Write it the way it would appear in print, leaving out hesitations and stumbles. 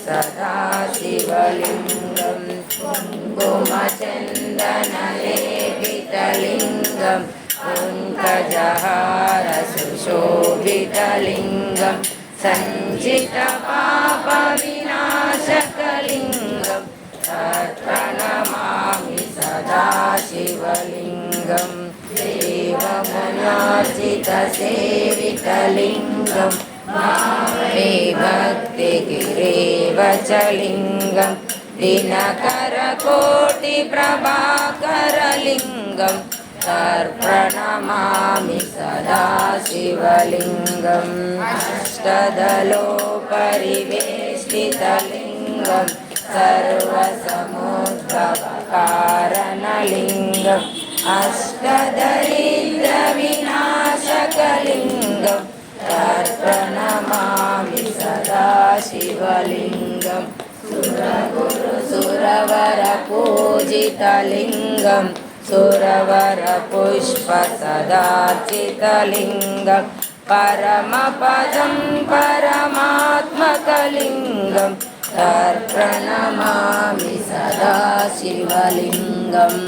सदा शिवलिङ्गं कुङ्कुमचन्दनलेपितलिङ्गं पङ्कजहारसुशोभितलिङ्गं सञ्चितपापविनाशकलिङ्गं तत्प्रणमामि सदा शिवलिङ्गं देवमुनार्चितसेवितलिङ्गं मे भक्तिगिरेव च लिङ्गं दिनकरकोटिप्रभाकरलिङ्गं तत्प्रणमामि सदा शिवलिङ्गम् अष्टदलोपरिवेष्टितलिङ्गं सर्वसमुद्भवकारणलिङ्गम् अष्टदरिद्रविनाशकलिङ्गं तत्प्रणमामि सदा शिवलिङ्गं सुरवरपूजितलिङ्गं सुरवरपुष्पसदार्चितलिङ्गं परमपदं परमात्मकलिङ्गं तत्प्रणमामि सदा शिवलिङ्गम्।